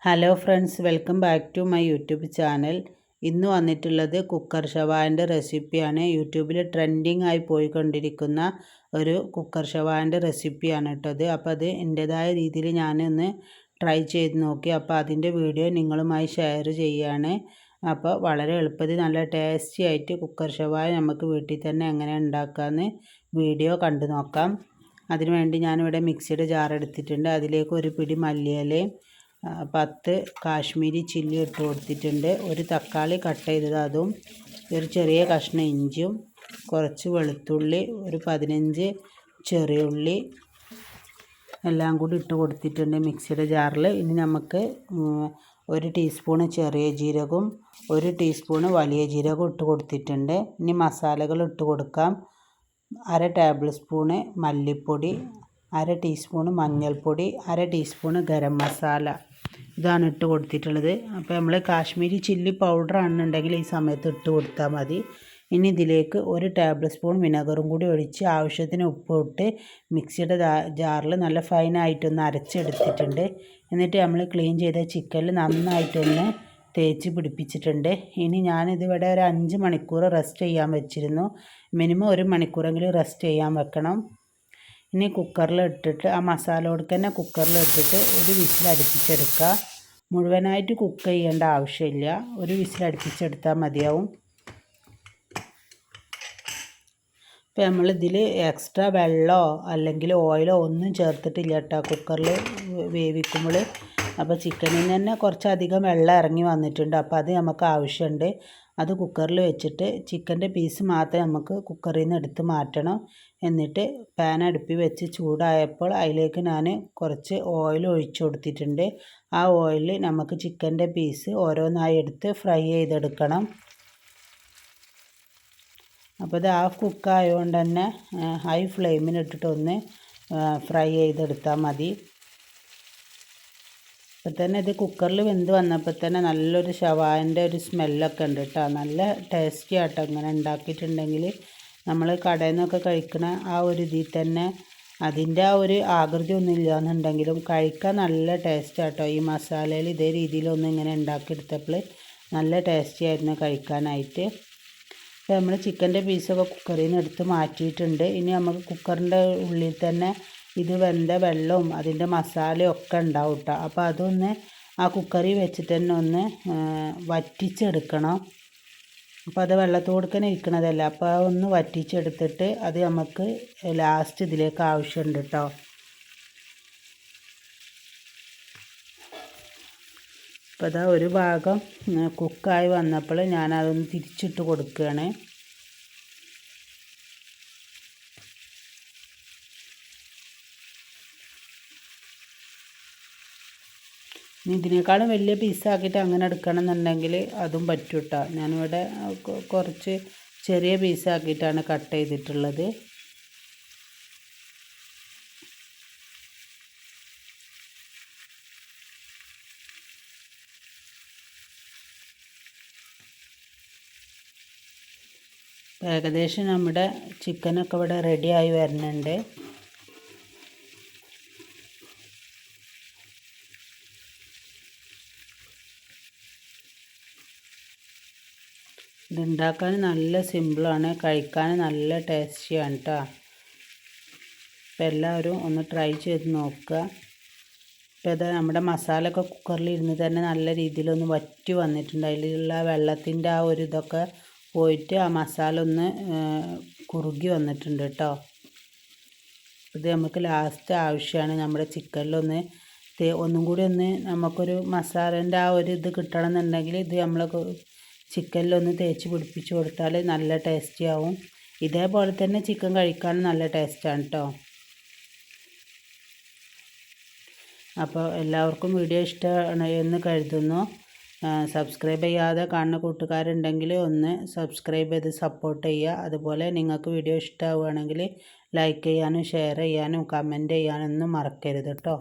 Hello friends, welcome back to my YouTube channel. ഇന്ന് വന്നിട്ടുള്ളത് cooker ഷവായൻ്റെ റെസിപ്പിയാണ്. യൂട്യൂബിൽ ട്രെൻഡിങ് ആയി പോയിക്കൊണ്ടിരിക്കുന്ന ഒരു കുക്കർ ഷവായൻ്റെ റെസിപ്പിയാണ് കേട്ടത്. അപ്പോൾ അത് എൻ്റേതായ രീതിയിൽ ഞാനൊന്ന് ട്രൈ ചെയ്ത് നോക്കി. അപ്പോൾ അതിൻ്റെ വീഡിയോ നിങ്ങളുമായി ഷെയർ ചെയ്യുകയാണ്. അപ്പോൾ വളരെ എളുപ്പത്തിൽ നല്ല ടേസ്റ്റി ആയിട്ട് കുക്കർ ഷവായ നമുക്ക് വീട്ടിൽ തന്നെ എങ്ങനെ ഉണ്ടാക്കാമെന്ന് വീഡിയോ കണ്ടു നോക്കാം. അതിനുവേണ്ടി ഞാനിവിടെ മിക്സിയുടെ ജാർ എടുത്തിട്ടുണ്ട്. അതിലേക്ക് ഒരു പിടി മല്ലിയിലയും 10 കാശ്മീരി ചില്ലി ഇട്ട് കൊടുത്തിട്ടുണ്ട്. ഒരു തക്കാളി കട്ട് ചെയ്തത് അതും, ഒരു ചെറിയ കഷ്ണം ഇഞ്ചിയും, കുറച്ച് വെളുത്തുള്ളി, ഒരു 15 ചെറിയ ഉള്ളി എല്ലാം കൂടി ഇട്ട് കൊടുത്തിട്ടുണ്ട് മിക്സിയുടെ ജാറിൽ. ഇനി നമുക്ക് 1 ടീസ്പൂണ് ചെറിയ ജീരകവും 1 ടീസ്പൂണ് വലിയ ജീരകവും ഇട്ട് കൊടുത്തിട്ടുണ്ട്. ഇനി മസാലകൾ ഇട്ട് കൊടുക്കാം. 1/2 ടേബിൾ സ്പൂണ് മല്ലിപ്പൊടി, 1/2 ടീസ്പൂണ് മഞ്ഞൾപ്പൊടി, 1/2 ടീസ്പൂണ് ഗരം മസാല, ഇതാണ് ഇട്ട് കൊടുത്തിട്ടുള്ളത്. അപ്പോൾ നമ്മൾ കാശ്മീരി ചില്ലി പൗഡർ ആണെന്നുണ്ടെങ്കിൽ ഈ സമയത്ത് ഇട്ട് കൊടുത്താൽ മതി. ഇനി ഇതിലേക്ക് 1 ടേബിൾ സ്പൂൺ വിനെഗറും കൂടി ഒഴിച്ച് ആവശ്യത്തിന് ഉപ്പ് ഇട്ട് മിക്സിയുടെ ജാറിൽ നല്ല ഫൈനായിട്ടൊന്ന് അരച്ചെടുത്തിട്ടുണ്ട്. എന്നിട്ട് നമ്മൾ ക്ലീൻ ചെയ്ത ചിക്കനിൽ നന്നായിട്ടൊന്ന് തേച്ച് പിടിപ്പിച്ചിട്ടുണ്ട്. ഇനി ഞാനിതിവിടെ ഒരു 5 മണിക്കൂർ റെസ്റ്റ് ചെയ്യാൻ വെച്ചിരുന്നു. മിനിമം 1 മണിക്കൂറെങ്കിലും റെസ്റ്റ് ചെയ്യാൻ വെക്കണം. ഇനി കുക്കറിൽ ഇട്ടിട്ട് ആ മസാലയോട് തന്നെ കുക്കറിൽ ഇട്ടിട്ട് ഒരു വിസിൽ അടുപ്പിച്ചെടുക്കുക. മുഴുവനായിട്ട് കുക്ക് ചെയ്യേണ്ട ആവശ്യമില്ല, ഒരു വിസിൽ അടുപ്പിച്ചെടുത്താൽ മതിയാവും. ഇപ്പോൾ നമ്മളിതിൽ എക്സ്ട്രാ വെള്ളമോ അല്ലെങ്കിൽ ഓയിലോ ഒന്നും ചേർത്തിട്ടില്ല കേട്ടോ കുക്കറിൽ വേവിക്കുമ്പോൾ. അപ്പോൾ ചിക്കനിൽ തന്നെ കുറച്ചധികം വെള്ളം ഇറങ്ങി വന്നിട്ടുണ്ട്. അപ്പോൾ അത് നമുക്ക് ആവശ്യമുണ്ട്. അത് കുക്കറിൽ വെച്ചിട്ട് ചിക്കൻ്റെ പീസ് മാത്രമേ നമുക്ക് കുക്കറിൽ നിന്ന് എടുത്ത് മാറ്റണം. എന്നിട്ട് പാൻ അടുപ്പിൽ വെച്ച് ചൂടായപ്പോൾ അതിലേക്ക് ഞാൻ കുറച്ച് ഓയിൽ ഒഴിച്ചു കൊടുത്തിട്ടുണ്ട്. ആ ഓയിലിൽ നമുക്ക് ചിക്കൻ്റെ പീസ് ഓരോന്നായി എടുത്ത് ഫ്രൈ ചെയ്തെടുക്കണം. അപ്പോൾ ഇത് ഹാഫ് കുക്കായതുകൊണ്ട് തന്നെ ഹൈ ഫ്ലെയിമിലിട്ടിട്ടൊന്ന് ഫ്രൈ ചെയ്തെടുത്താൽ മതി. അപ്പോൾ തന്നെ ഇത് കുക്കറിൽ വെന്ത് വന്നപ്പോൾ തന്നെ നല്ലൊരു ഷവായൻ്റെ ഒരു സ്മെല്ലൊക്കെ ഉണ്ട് കേട്ടോ. നല്ല ടേസ്റ്റി ആട്ടോ ഇങ്ങനെ ഉണ്ടാക്കിയിട്ടുണ്ടെങ്കിൽ. നമ്മൾ കടയിൽ നിന്നൊക്കെ കഴിക്കുന്ന ആ ഒരു ഇതിൽ തന്നെ അതിൻ്റെ ആ ഒരു ആകൃതി ഒന്നും ഇല്ല എന്നുണ്ടെങ്കിലും കഴിക്കാൻ നല്ല ടേസ്റ്റ് ആട്ടോ. ഈ മസാലയിൽ ഇതേ രീതിയിലൊന്നും ഇങ്ങനെ ഉണ്ടാക്കിയെടുത്തപ്പോൾ നല്ല ടേസ്റ്റി ആയിരുന്നു കഴിക്കാനായിട്ട്. അപ്പോൾ നമ്മൾ ചിക്കൻ്റെ പീസൊക്കെ കുക്കറിൽ നിന്ന് എടുത്ത് മാറ്റിയിട്ടുണ്ട്. ഇനി നമുക്ക് കുക്കറിൻ്റെ ഉള്ളിൽ തന്നെ ഇത് വെന്ത വെള്ളവും അതിൻ്റെ മസാലയും ഒക്കെ ഉണ്ടാവും കേട്ടോ. അപ്പോൾ അതൊന്ന് ആ കുക്കറിൽ വെച്ചിട്ട് തന്നെ ഒന്ന് വറ്റിച്ചെടുക്കണം. അപ്പോൾ അത് വെള്ളത്തോട് തന്നെ ഇരിക്കണതല്ല. അപ്പോൾ ഒന്ന് വറ്റിച്ചെടുത്തിട്ട് അത് നമുക്ക് ലാസ്റ്റ് ഇതിലേക്ക് ആവശ്യമുണ്ട് കേട്ടോ. അപ്പോൾ അതാ ഒരു ഭാഗം കുക്കായി വന്നപ്പോൾ ഞാനതൊന്ന് തിരിച്ചിട്ട് കൊടുക്കുകയാണ്. ഇനി ഇതിനേക്കാളും വലിയ പീസാക്കിയിട്ട് അങ്ങനെ എടുക്കണമെന്നുണ്ടെങ്കിൽ അതും പറ്റും കേട്ടോ. ഞാനിവിടെ കുറച്ച് ചെറിയ പീസാക്കിയിട്ടാണ് കട്ട് ചെയ്തിട്ടുള്ളത്. ഏകദേശം നമ്മുടെ ചിക്കനൊക്കെ ഇവിടെ റെഡിയായി വരുന്നുണ്ട്. ഇതുണ്ടാക്കാൻ നല്ല സിമ്പിളാണ്, കഴിക്കാൻ നല്ല ടേസ്റ്റിയാണ് കേട്ടോ. അപ്പോൾ എല്ലാവരും ഒന്ന് ട്രൈ ചെയ്ത് നോക്കുക. അപ്പോൾ ഇത് നമ്മുടെ മസാല ഒക്കെ കുക്കറിൽ ഇരുന്ന് തന്നെ നല്ല രീതിയിലൊന്ന് വറ്റി വന്നിട്ടുണ്ട്. അതിലുള്ള വെള്ളത്തിൻ്റെ ആ ഒരു ഇതൊക്കെ പോയിട്ട് ആ മസാല ഒന്ന് കുറുകി വന്നിട്ടുണ്ട് കേട്ടോ. ഇത് നമുക്ക് ലാസ്റ്റ് ആവശ്യമാണ്. നമ്മുടെ ചിക്കനിലൊന്ന് ഒന്നും കൂടി ഒന്ന് നമുക്കൊരു മസാലേൻ്റെ ആ ഒരു ഇത് കിട്ടണം എന്നുണ്ടെങ്കിൽ ഇത് നമ്മൾ ചിക്കനിലൊന്ന് തേച്ച് പിടിപ്പിച്ച് കൊടുത്താൽ നല്ല ടേസ്റ്റി ആവും. ഇതേപോലെ തന്നെ ചിക്കൻ കഴിക്കാൻ നല്ല ടേസ്റ്റാണ് കേട്ടോ. അപ്പോൾ എല്ലാവർക്കും വീഡിയോ ഇഷ്ടമാണ് എന്ന് കരുതുന്നു. സബ്സ്ക്രൈബ് ചെയ്യാതെ കാണുന്ന കൂട്ടുകാരുണ്ടെങ്കിൽ ഒന്ന് സബ്സ്ക്രൈബ് ചെയ്ത് സപ്പോർട്ട് ചെയ്യുക. അതുപോലെ നിങ്ങൾക്ക് വീഡിയോ ഇഷ്ടമാവുകയാണെങ്കിൽ ലൈക്ക് ചെയ്യാനും ഷെയർ ചെയ്യാനും കമൻറ്റ് ചെയ്യാനൊന്നും മറക്കരുത് കേട്ടോ.